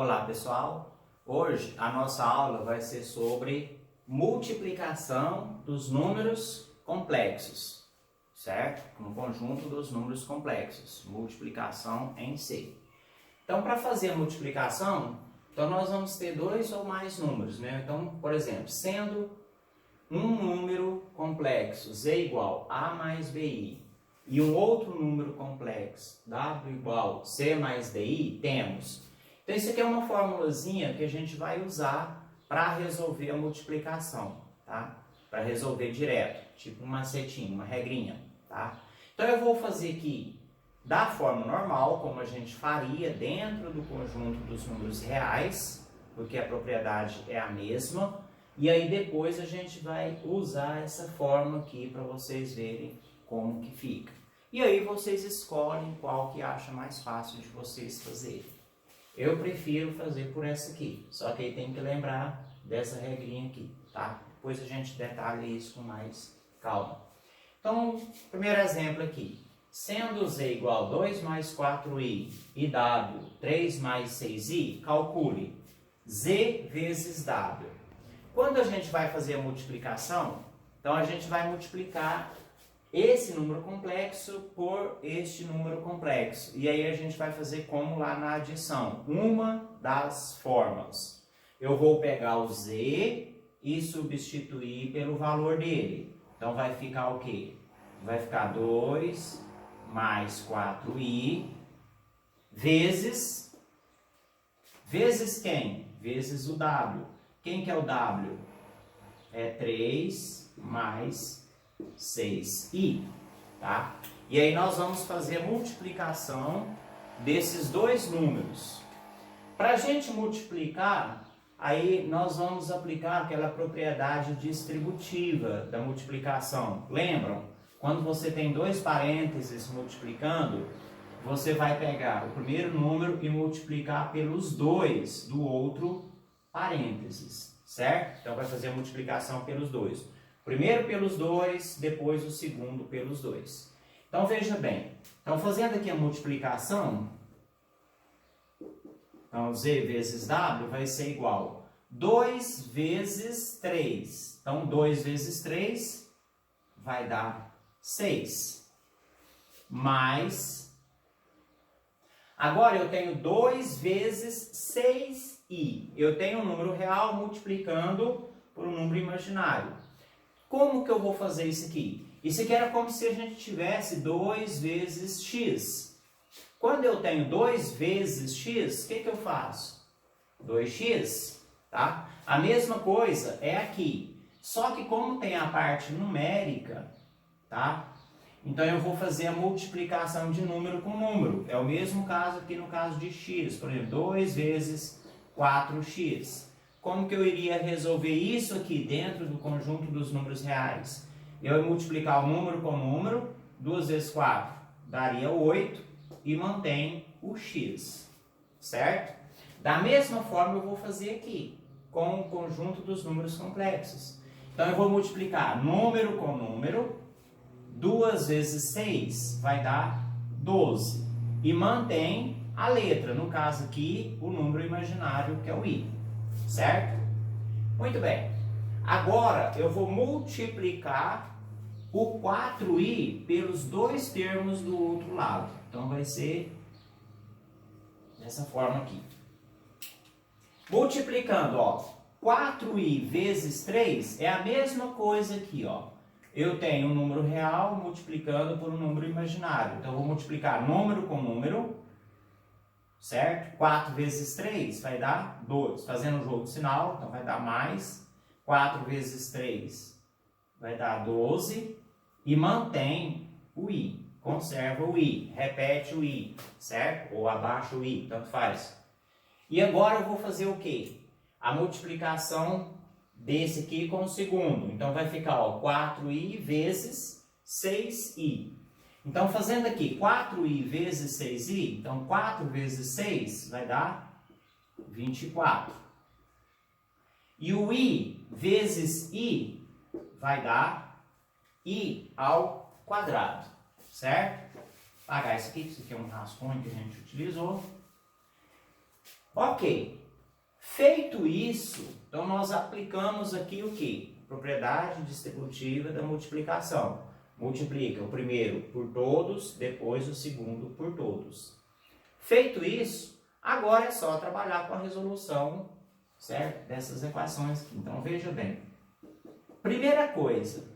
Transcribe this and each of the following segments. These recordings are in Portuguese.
Olá pessoal, hoje a nossa aula vai ser sobre multiplicação dos números complexos, certo? Um conjunto dos números complexos, multiplicação em si. Então, para fazer a multiplicação, nós vamos ter dois ou mais números, né? Então, por exemplo, sendo um número complexo z igual a mais bi e um outro número complexo w igual c mais di, temos. Então, isso aqui é uma formulazinha que a gente vai usar para resolver a multiplicação, tá? Para resolver direto, tipo um macetinho, uma regrinha, tá? Então, eu vou fazer aqui da forma normal, como a gente faria dentro do conjunto dos números reais, porque a propriedade é a mesma. E aí depois a gente vai usar essa forma aqui para vocês verem como que fica. E aí vocês escolhem qual que acha mais fácil de vocês fazerem. Eu prefiro fazer por essa aqui, só que aí tem que lembrar dessa regrinha aqui, tá? Depois a gente detalha isso com mais calma. Então, primeiro exemplo aqui. Sendo z igual a 2 mais 4i e w 3 mais 6i, calcule z vezes w. Quando a gente vai fazer a multiplicação, então a gente vai multiplicar esse número complexo por este número complexo. E aí a gente vai fazer como lá na adição, uma das formas. Eu vou pegar o z e substituir pelo valor dele. Então vai ficar o quê? Vai ficar 2 mais 4i vezes quem? Vezes o w. Quem que é o w? É 3 mais 6i, tá? E aí nós vamos fazer a multiplicação desses dois números. Para a gente multiplicar, aí nós vamos aplicar aquela propriedade distributiva da multiplicação. Lembram? Quando você tem dois parênteses multiplicando, você vai pegar o primeiro número e multiplicar pelos dois do outro parênteses, certo? Então vai fazer a multiplicação pelos dois. Primeiro pelos dois, depois o segundo pelos dois. Então veja bem, então fazendo aqui a multiplicação, então z vezes w vai ser igual a 2 vezes 3. Então 2 vezes 3 vai dar 6. Mais, agora eu tenho 2 vezes 6i. Eu tenho um número real multiplicando por um número imaginário. Como que eu vou fazer isso aqui? Isso aqui era como se a gente tivesse 2 vezes x. Quando eu tenho 2 vezes x, o que eu faço? 2x, tá? A mesma coisa é aqui. Só que como tem a parte numérica, tá? Então eu vou fazer a multiplicação de número com número. É o mesmo caso aqui no caso de x. Por exemplo, 2 vezes 4x. Como que eu iria resolver isso aqui dentro do conjunto dos números reais? Eu ia multiplicar o número com número, 2 vezes 4 daria 8 e mantém o x, certo? Da mesma forma eu vou fazer aqui, com o conjunto dos números complexos. Então eu vou multiplicar número com número, 2 vezes 6 vai dar 12 e mantém a letra, no caso aqui o número imaginário que é o i. Certo? Muito bem. Agora eu vou multiplicar o 4i pelos dois termos do outro lado. Então vai ser dessa forma aqui. Multiplicando, ó, 4i vezes 3 é a mesma coisa aqui, ó. Eu tenho um número real multiplicando por um número imaginário. Então eu vou multiplicar número com número. Certo? 4 vezes 3 vai dar 2. Fazendo o jogo de sinal, então vai dar mais. 4 vezes 3 vai dar 12. E mantém o i. Conserva o i. Repete o i. Certo? Ou abaixa o i. Tanto faz. E agora eu vou fazer o quê? A multiplicação desse aqui com o segundo. Então vai ficar, ó, 4i vezes 6i. Então, fazendo aqui 4i vezes 6i, então 4 vezes 6 vai dar 24. E o i vezes i vai dar i ao quadrado, certo? Vou apagar isso aqui é um rascunho que a gente utilizou. Ok. Feito isso, então nós aplicamos aqui o quê? Propriedade distributiva da multiplicação. Multiplica o primeiro por todos, depois o segundo por todos. Feito isso, agora é só trabalhar com a resolução, certo? Dessas equações aqui. Então veja bem. Primeira coisa,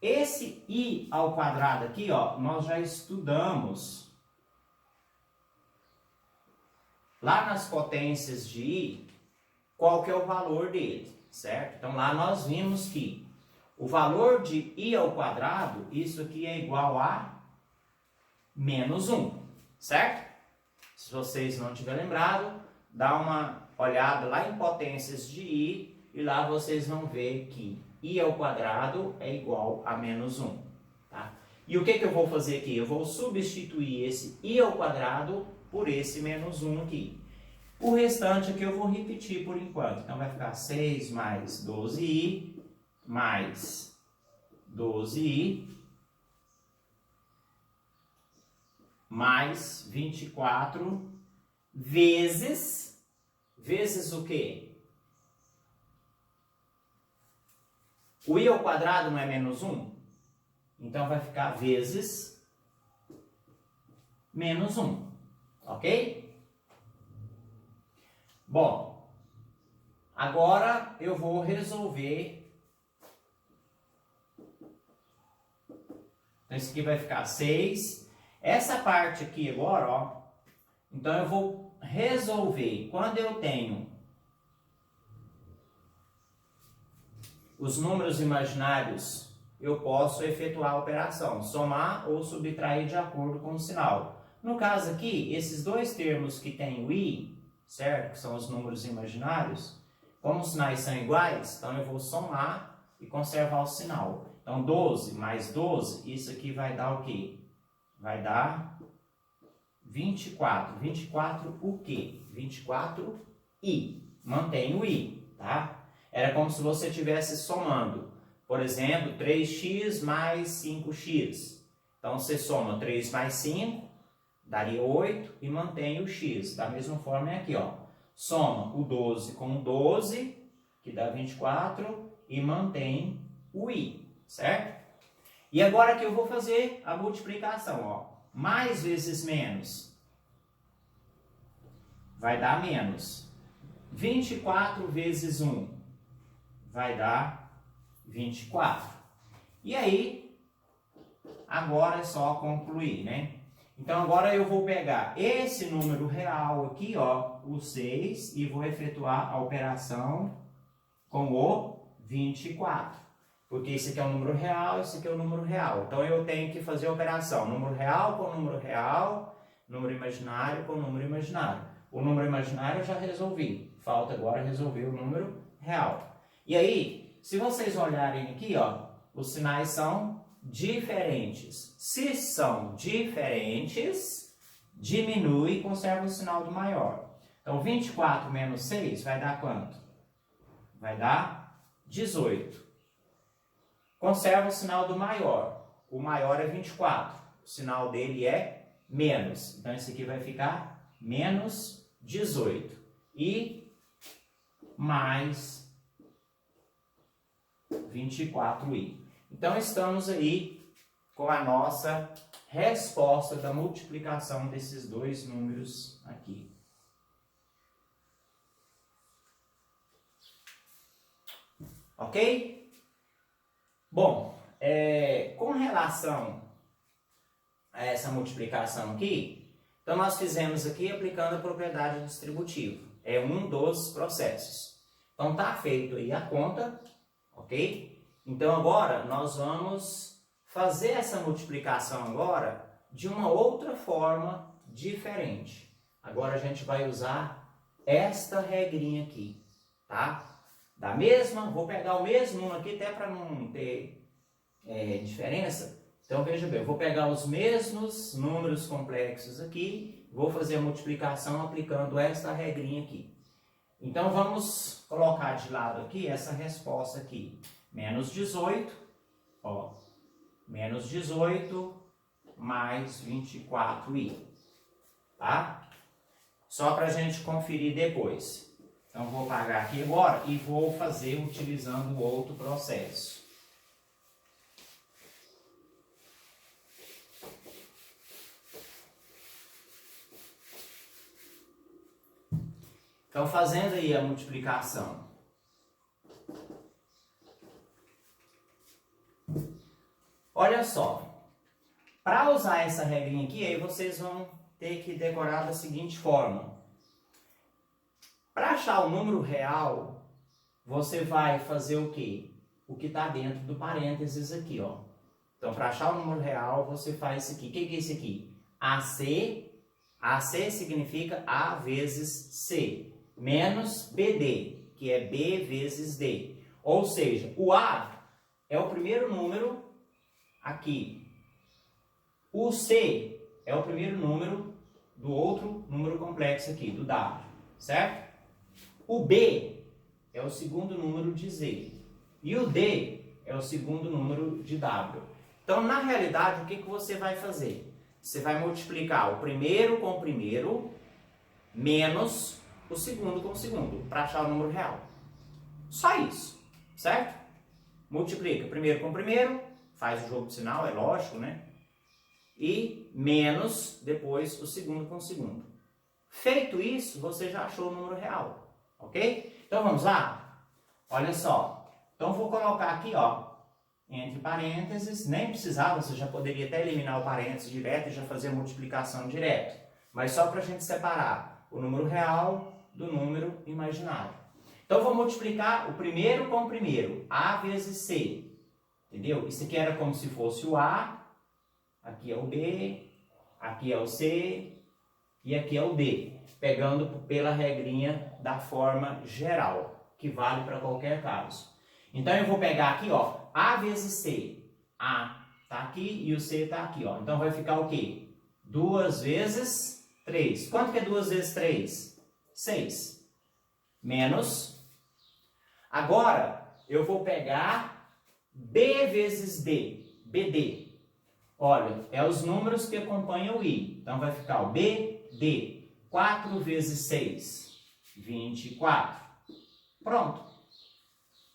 esse i ao quadrado aqui, ó, nós já estudamos lá nas potências de i, qual que é o valor dele, certo? Então lá nós vimos que o valor de i ao quadrado, isso aqui é igual a menos 1, certo? Se vocês não tiverem lembrado, dá uma olhada lá em potências de i e lá vocês vão ver que i ao quadrado é igual a menos 1. Tá? E o que eu vou fazer aqui? Eu vou substituir esse i ao quadrado por esse menos 1 aqui. O restante aqui eu vou repetir por enquanto. Então vai ficar 6 mais 12i mais 12i mais 24 vezes o quê? O i ao quadrado não é menos 1? Então vai ficar vezes menos 1, ok? Bom, agora eu vou resolver. Então isso aqui vai ficar 6. Essa parte aqui agora, ó. Então eu vou resolver. Quando eu tenho os números imaginários, eu posso efetuar a operação, somar ou subtrair de acordo com o sinal. No caso aqui, esses dois termos que tem o i, certo? Que são os números imaginários, como os sinais são iguais, então eu vou somar e conservar o sinal. Então 12 mais 12, isso aqui vai dar o quê? Vai dar 24. 24 o quê? 24i. Mantém o i, tá? Era como se você estivesse somando, por exemplo, 3x mais 5x. Então, você soma 3 mais 5, daria 8 e mantém o x. Da mesma forma é aqui, ó. Soma o 12 com o 12, que dá 24, e mantém o i, certo? E agora que eu vou fazer a multiplicação, ó. Mais vezes menos vai dar menos. 24 vezes 1 vai dar 24. E aí, agora é só concluir, né? Então, agora eu vou pegar esse número real aqui, ó, o 6, e vou efetuar a operação com o 24. Porque esse aqui é o número real, esse aqui é o número real. Então, eu tenho que fazer a operação número real com número real, número imaginário com número imaginário. O número imaginário eu já resolvi. Falta agora resolver o número real. E aí, se vocês olharem aqui, ó, os sinais são diferentes. Se são diferentes, diminui e conserva o sinal do maior. Então, 24 menos 6 vai dar quanto? Vai dar 18. Conserva o sinal do maior. O maior é 24. O sinal dele é menos. Então, esse aqui vai ficar menos 18. E mais 24i. Então, estamos aí com a nossa resposta da multiplicação desses dois números aqui. Ok? Bom, com relação a essa multiplicação aqui, então nós fizemos aqui aplicando a propriedade distributiva. É um dos processos. Então, está feito aí a conta, ok? Então, agora, nós vamos fazer essa multiplicação agora de uma outra forma diferente. Agora, a gente vai usar esta regrinha aqui, tá? Vou pegar o mesmo número aqui, até para não ter diferença. Então, veja bem, eu vou pegar os mesmos números complexos aqui, vou fazer a multiplicação aplicando esta regrinha aqui. Então, vamos colocar de lado aqui essa resposta aqui. Menos 18, ó, menos 18 mais 24i, tá? só para a gente conferir depois. Então, vou apagar aqui agora e vou fazer utilizando o outro processo. Então, fazendo aí a multiplicação. Olha só, para usar essa regrinha aqui, aí vocês vão ter que decorar da seguinte forma. Para achar o número real, você vai fazer o quê? O que está dentro do parênteses aqui, ó. Então, para achar o número real, você faz isso aqui. O que é isso aqui? AC. AC significa A vezes C, menos BD, que é B vezes D. Ou seja, o A é o primeiro número aqui. O C é o primeiro número do outro número complexo aqui, do W, certo? O B é o segundo número de Z. E o D é o segundo número de W. Então, na realidade, o que você vai fazer? Você vai multiplicar o primeiro com o primeiro, menos o segundo com o segundo, para achar o número real. Só isso, certo? Multiplica primeiro com o primeiro, faz o jogo de sinal, é lógico, né? E menos depois o segundo com o segundo. Feito isso, você já achou o número real, ok? Então vamos lá? Olha só. Então vou colocar aqui, ó, entre parênteses, nem precisava, você já poderia até eliminar o parênteses direto e já fazer a multiplicação direto. Mas só para a gente separar o número real do número imaginário. Então vou multiplicar o primeiro com o primeiro, A vezes C. Entendeu? Isso aqui era como se fosse o A, aqui é o B, aqui é o C e aqui é o D. Pegando pela regrinha da forma geral, que vale para qualquer caso. Então eu vou pegar aqui, ó, A vezes C. A tá aqui e o C tá aqui, ó. Então vai ficar o quê? 2 vezes 3. Quanto que é 2 vezes 3? 6. Menos. Agora eu vou pegar B vezes D. BD. Olha, é os números que acompanham o I. Então vai ficar o BD. 4 vezes 6. 24. Pronto.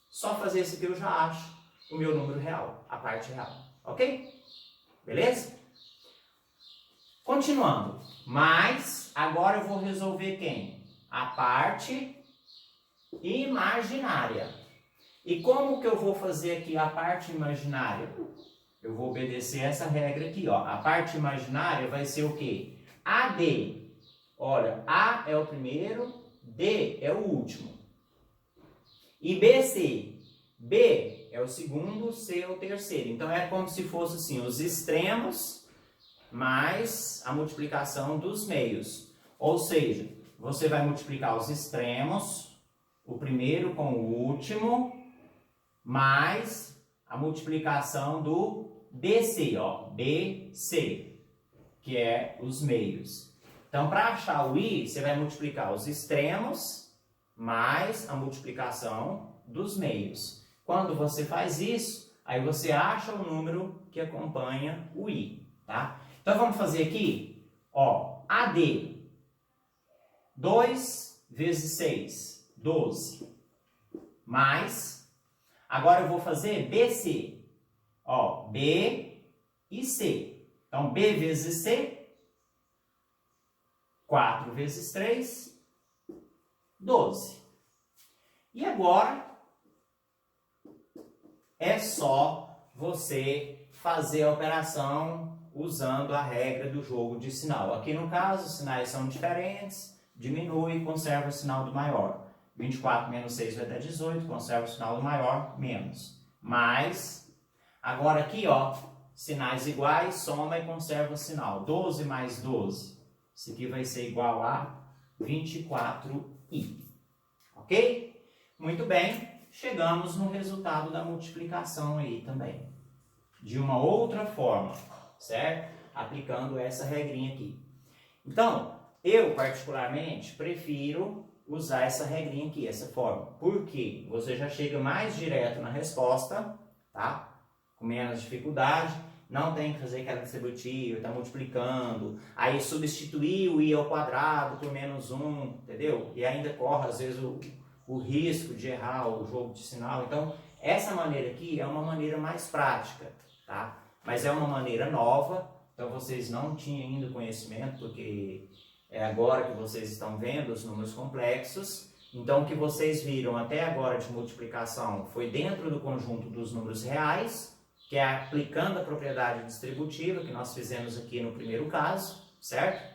Só fazer isso aqui eu já acho o meu número real, a parte real, ok? Beleza? Continuando, mas agora eu vou resolver quem? A parte imaginária. E como que eu vou fazer aqui a parte imaginária? Eu vou obedecer essa regra aqui, ó. A parte imaginária vai ser o quê? AD. Olha, A é o primeiro, D é o último. E BC. B é o segundo, C é o terceiro. Então é como se fosse assim, os extremos mais a multiplicação dos meios. Ou seja, você vai multiplicar os extremos, o primeiro com o último, mais a multiplicação do BC, ó, BC, que é os meios. Então, para achar o I, você vai multiplicar os extremos mais a multiplicação dos meios. Quando você faz isso, aí você acha o número que acompanha o I, tá? Então, vamos fazer aqui, ó, AD. 2 vezes 6, 12. Mais, agora eu vou fazer BC. Ó, B e C. Então, B vezes C, 4 vezes 3, 12. E agora é só você fazer a operação usando a regra do jogo de sinal. Aqui no caso, os sinais são diferentes, diminui e conserva o sinal do maior. 24 menos 6 vai dar 18, conserva o sinal do maior, menos. Mais, agora aqui, ó, sinais iguais, soma e conserva o sinal. 12 mais 12. Isso aqui vai ser igual a 24i. Ok? Muito bem, chegamos no resultado da multiplicação aí também. De uma outra forma, certo? Aplicando essa regrinha aqui. Então, eu particularmente prefiro usar essa regrinha aqui, essa forma. Porque você já chega mais direto na resposta, tá? Com menos dificuldade. não tem que fazer aquela distributiva, está multiplicando, aí substituir o i ao quadrado por menos 1, entendeu? E ainda corre, às vezes, o risco de errar o jogo de sinal. Então, essa maneira aqui é uma maneira mais prática, tá? Mas é uma maneira nova, então vocês não tinham ainda conhecimento, porque é agora que vocês estão vendo os números complexos. Então, o que vocês viram até agora de multiplicação foi dentro do conjunto dos números reais, que é aplicando a propriedade distributiva, que nós fizemos aqui no primeiro caso, certo?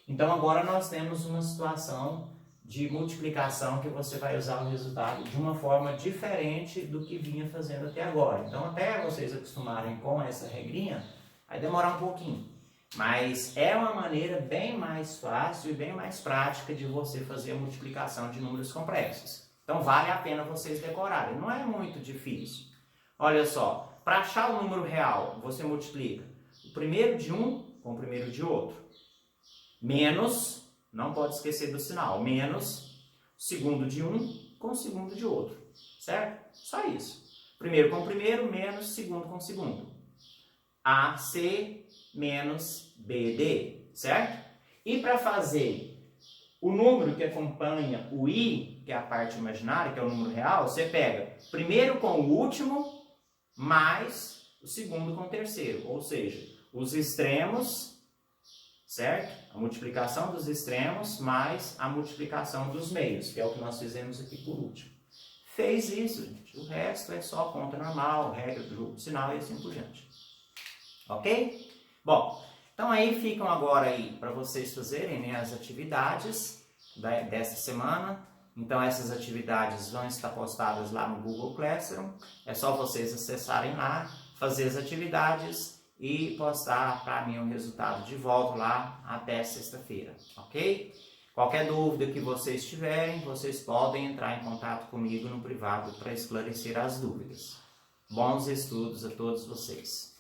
Então, agora nós temos uma situação de multiplicação que você vai usar o resultado de uma forma diferente do que vinha fazendo até agora. Então, até vocês acostumarem com essa regrinha, vai demorar um pouquinho. Mas é uma maneira bem mais fácil e bem mais prática de você fazer a multiplicação de números complexos. Então, vale a pena vocês decorarem. Não é muito difícil. Olha só. Para achar o número real, você multiplica o primeiro de um com o primeiro de outro. Menos, não pode esquecer do sinal, menos o segundo de um com o segundo de outro. Certo? Só isso. Primeiro com o primeiro, menos segundo com o segundo. AC menos BD. Certo? E para fazer o número que acompanha o I, que é a parte imaginária, que é o número real, você pega primeiro com o último mais o segundo com o terceiro, ou seja, os extremos, certo? A multiplicação dos extremos mais a multiplicação dos meios, que é o que nós fizemos aqui por último. Fez isso, gente. O resto é só conta normal, regra do jogo de sinal e assim por diante. Ok? Bom, então aí ficam agora aí para vocês fazerem, né, as atividades dessa semana. Então, essas atividades vão estar postadas lá no Google Classroom. É só vocês acessarem lá, fazer as atividades e postar para mim o resultado de volta lá até sexta-feira, ok? Qualquer dúvida que vocês tiverem, vocês podem entrar em contato comigo no privado para esclarecer as dúvidas. Bons estudos a todos vocês!